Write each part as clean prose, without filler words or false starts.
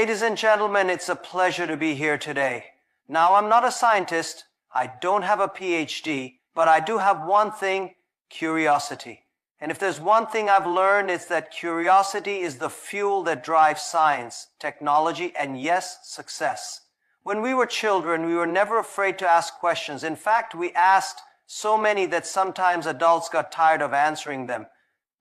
Ladies and gentlemen, it's a pleasure to be here today. Now, I'm not a scientist, I don't have a PhD, but I do have one thing: curiosity. And if there's one thing I've learned, it's that curiosity is the fuel that drives science, technology, and yes, success. When we were children, we were never afraid to ask questions. In fact, we asked so many that sometimes adults got tired of answering them.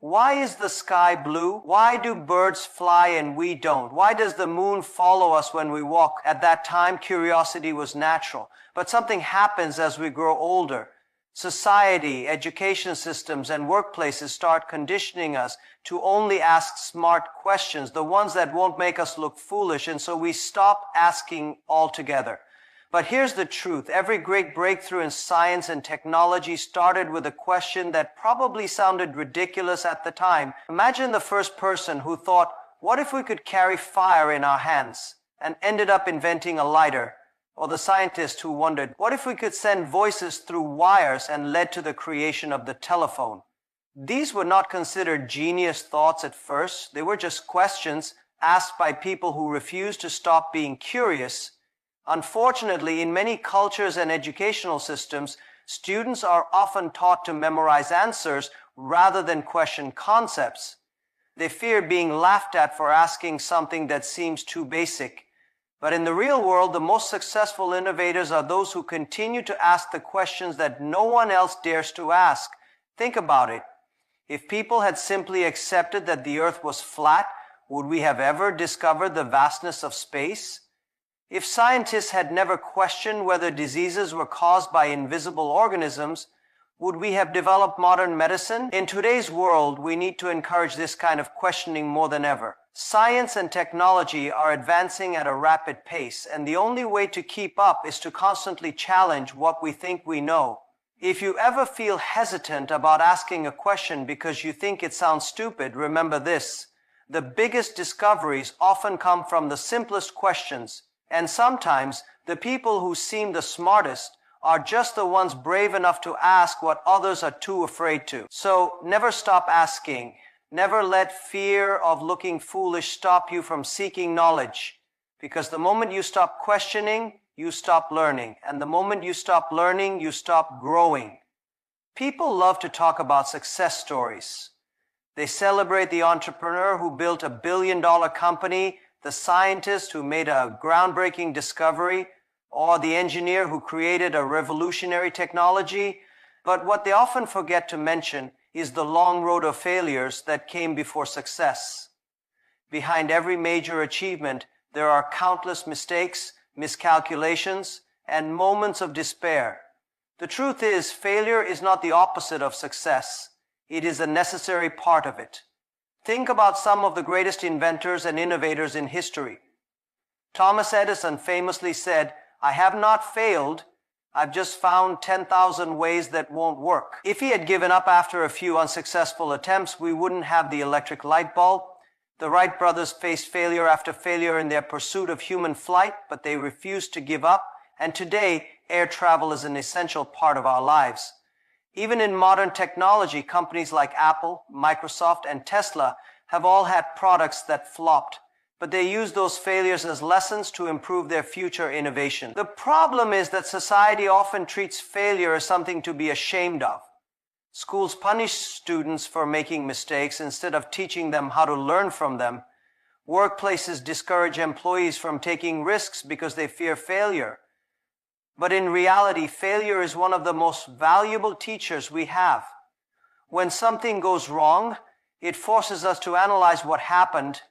Why is the sky blue? Why do birds fly and we don't? Why does the moon follow us when we walk? At that time, curiosity was natural. But something happens as we grow older. Society, education systems, and workplaces start conditioning us to only ask smart questions, the ones that won't make us look foolish, and so we stop asking altogether. But here's the truth. Every great breakthrough in science and technology started with a question that probably sounded ridiculous at the time. Imagine the first person who thought, what if we could carry fire in our hands, and ended up inventing a lighter? Or the scientist who wondered, what if we could send voices through wires, and led to the creation of the telephone? These were not considered genius thoughts at first. They were just questions asked by people who refused to stop being curious. Unfortunately, in many cultures and educational systems, students are often taught to memorize answers rather than question concepts. They fear being laughed at for asking something that seems too basic. But in the real world, the most successful innovators are those who continue to ask the questions that no one else dares to ask. Think about it. If people had simply accepted that the earth was flat, would we have ever discovered the vastness of space? If scientists had never questioned whether diseases were caused by invisible organisms, would we have developed modern medicine? In today's world, we need to encourage this kind of questioning more than ever. Science and technology are advancing at a rapid pace, and the only way to keep up is to constantly challenge what we think we know. If you ever feel hesitant about asking a question because you think it sounds stupid, remember this: the biggest discoveries often come from the simplest questions, and sometimes the people who seem the smartest are just the ones brave enough to ask what others are too afraid to. So never stop asking. Never let fear of looking foolish stop you from seeking knowledge. Because the moment you stop questioning, you stop learning. And the moment you stop learning, you stop growing. People love to talk about success stories. They celebrate the entrepreneur who built $1 billion company, the scientist who made a groundbreaking discovery, or the engineer who created a revolutionary technology. But what they often forget to mention is the long road of failures that came before success. Behind every major achievement, there are countless mistakes, miscalculations, and moments of despair. The truth is, failure is not the opposite of success. It is a necessary part of it. Think about some of the greatest inventors and innovators in history. Thomas Edison famously said, "I have not failed, I've just found 10,000 ways that won't work." If he had given up after a few unsuccessful attempts, we wouldn't have the electric light bulb. The Wright brothers faced failure after failure in their pursuit of human flight, but they refused to give up. And today, air travel is an essential part of our lives. Even in modern technology, companies like Apple, Microsoft, and Tesla have all had products that flopped. But they use those failures as lessons to improve their future innovation. The problem is that society often treats failure as something to be ashamed of. Schools punish students for making mistakes instead of teaching them how to learn from them. Workplaces discourage employees from taking risks because they fear failure. But in reality, failure is one of the most valuable teachers we have. When something goes wrong, it forces us to analyze what happened,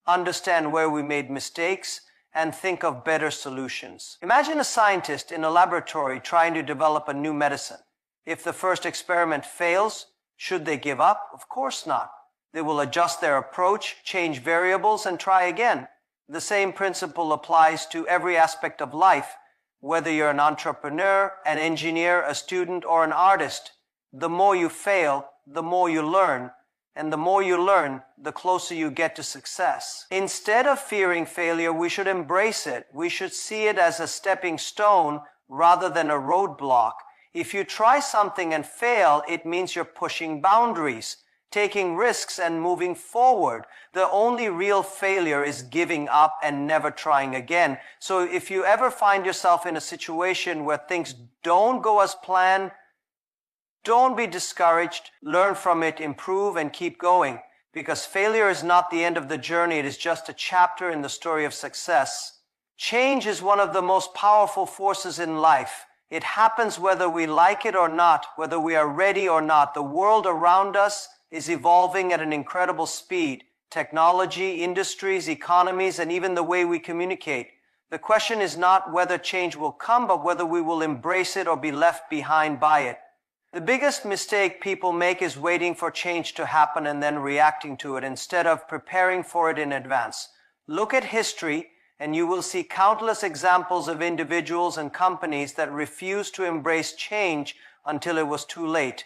understand where we made mistakes, and think of better solutions. Imagine a scientist in a laboratory trying to develop a new medicine. If the first experiment fails, should they give up? Of course not. They will adjust their approach, change variables, and try again. The same principle applies to every aspect of life, whether you're an entrepreneur, an engineer, a student, or an artist. The more you fail, the more you learn. And the more you learn, the closer you get to success. Instead of fearing failure, we should embrace it. We should see it as a stepping stone rather than a roadblock. If you try something and fail, it means you're pushing boundaries. taking risks and moving forward. The only real failure is giving up and never trying again. So if you ever find yourself in a situation where things don't go as planned, don't be discouraged. Learn from it, improve, and keep going. Because failure is not the end of the journey. It is just a chapter in the story of success. Change is one of the most powerful forces in life. It happens whether we like it or not, whether we are ready or not. The world around us is evolving at an incredible speed. Technology, industries, economies, and even the way we communicate. The question is not whether change will come, but whether we will embrace it or be left behind by it. The biggest mistake people make is waiting for change to happen and then reacting to it instead of preparing for it in advance. Look at history and you will see countless examples of individuals and companies that refused to embrace change until it was too late.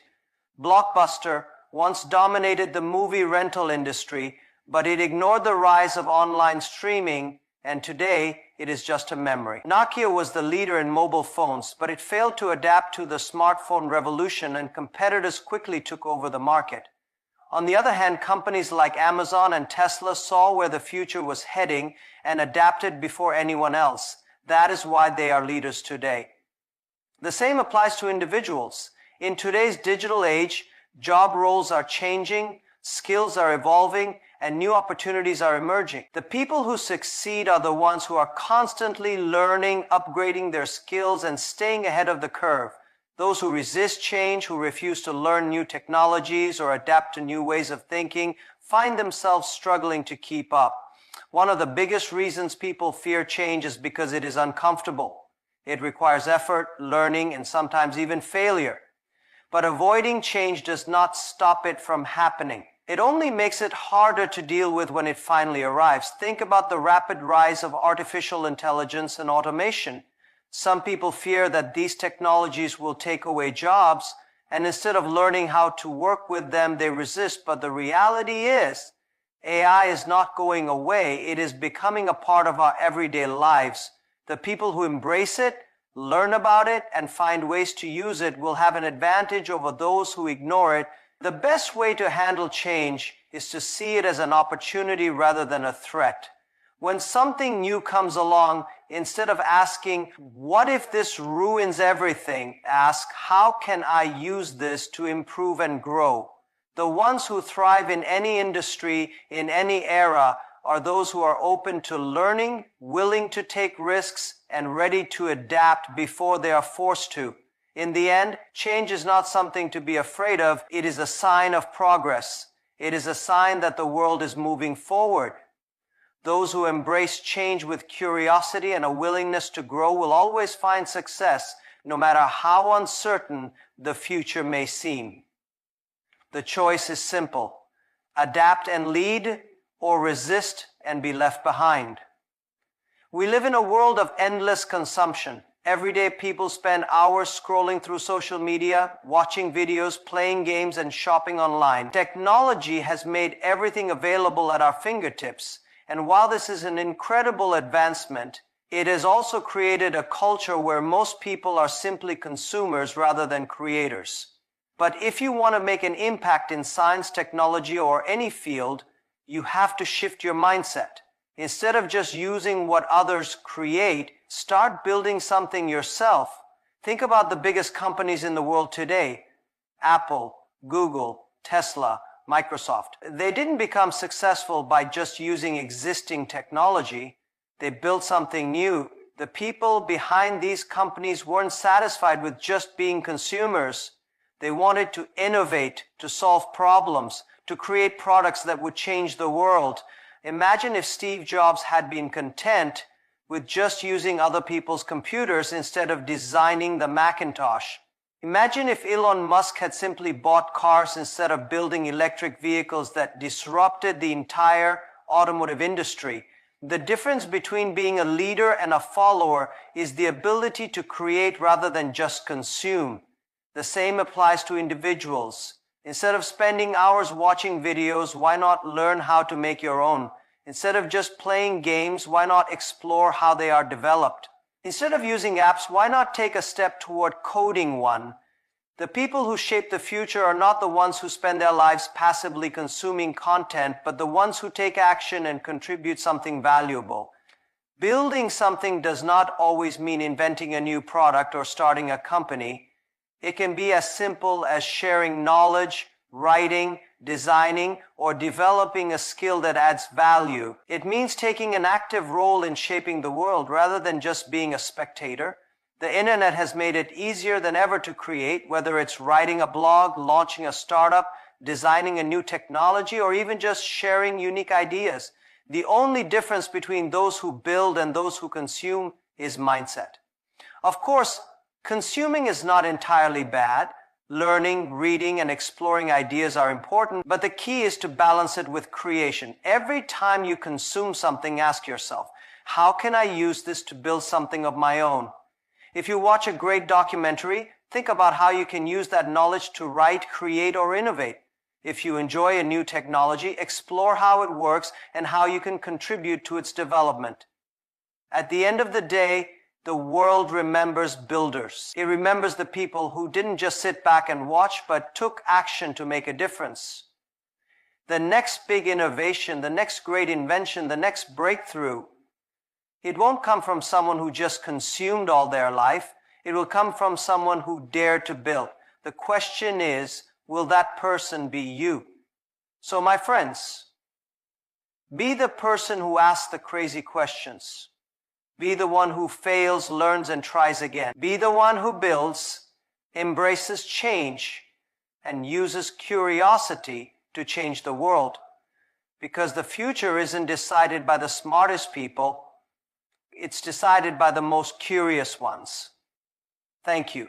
Blockbuster once dominated the movie rental industry, but it ignored the rise of online streaming, and today it is just a memory. Nokia was the leader in mobile phones, but it failed to adapt to the smartphone revolution, and competitors quickly took over the market. On the other hand, companies like Amazon and Tesla saw where the future was heading and adapted before anyone else. That is why they are leaders today. The same applies to individuals. In today's digital age, job roles are changing, skills are evolving, and new opportunities are emerging. The people who succeed are the ones who are constantly learning, upgrading their skills, and staying ahead of the curve. Those who resist change, who refuse to learn new technologies or adapt to new ways of thinking, find themselves struggling to keep up. One of the biggest reasons people fear change is because it is uncomfortable. It requires effort, learning, and sometimes even failure. But avoiding change does not stop it from happening. It only makes it harder to deal with when it finally arrives. Think about the rapid rise of artificial intelligence and automation. Some people fear that these technologies will take away jobs, and instead of learning how to work with them, they resist. But the reality is, AI is not going away. It is becoming a part of our everyday lives. The people who embrace it, learn about it, and find ways to use it will have an advantage over those who ignore it. The best way to handle change is to see it as an opportunity rather than a threat. When something new comes along, instead of asking, what if this ruins everything? Ask, how can I use this to improve and grow? The ones who thrive in any industry, in any era, are those who are open to learning, willing to take risks, and ready to adapt before they are forced to. In the end, change is not something to be afraid of. It is a sign of progress. It is a sign that the world is moving forward. Those who embrace change with curiosity and a willingness to grow will always find success, no matter how uncertain the future may seem. The choice is simple: adapt and lead, or resist and be left behind. We live in a world of endless consumption. Every day people spend hours scrolling through social media, watching videos, playing games, and shopping online. Technology has made everything available at our fingertips. And while this is an incredible advancement, it has also created a culture where most people are simply consumers rather than creators. But if you want to make an impact in science, technology, or any field, you have to shift your mindset. Instead of just using what others create, start building something yourself. Think about the biggest companies in the world today: Apple, Google, Tesla, Microsoft. They didn't become successful by just using existing technology. They built something new. The people behind these companies weren't satisfied with just being consumers. They wanted to innovate, to solve problems, to create products that would change the world. Imagine if Steve Jobs had been content with just using other people's computers instead of designing the Macintosh. Imagine if Elon Musk had simply bought cars instead of building electric vehicles that disrupted the entire automotive industry. The difference between being a leader and a follower is the ability to create rather than just consume. The same applies to individuals. Instead of spending hours watching videos, why not learn how to make your own? Instead of just playing games, why not explore how they are developed? Instead of using apps, why not take a step toward coding one? The people who shape the future are not the ones who spend their lives passively consuming content, but the ones who take action and contribute something valuable. Building something does not always mean inventing a new product or starting a company. It can be as simple as sharing knowledge, writing, designing, or developing a skill that adds value. It means taking an active role in shaping the world rather than just being a spectator. The internet has made it easier than ever to create, whether it's writing a blog, launching a startup, designing a new technology, or even just sharing unique ideas. The only difference between those who build and those who consume is mindset. Of course, consuming is not entirely bad. Learning, reading, and exploring ideas are important, but the key is to balance it with creation. Every time you consume something, ask yourself, how can I use this to build something of my own? If you watch a great documentary, think about how you can use that knowledge to write, create, or innovate. If you enjoy a new technology, explore how it works and how you can contribute to its development. At the end of the day, the world remembers builders. It remembers the people who didn't just sit back and watch, but took action to make a difference. The next big innovation, the next great invention, the next breakthrough, it won't come from someone who just consumed all their life. It will come from someone who dared to build. The question is, will that person be you? So my friends, be the person who asks the crazy questions. Be the one who fails, learns, and tries again. Be the one who builds, embraces change, and uses curiosity to change the world. Because the future isn't decided by the smartest people. It's decided by the most curious ones. Thank you.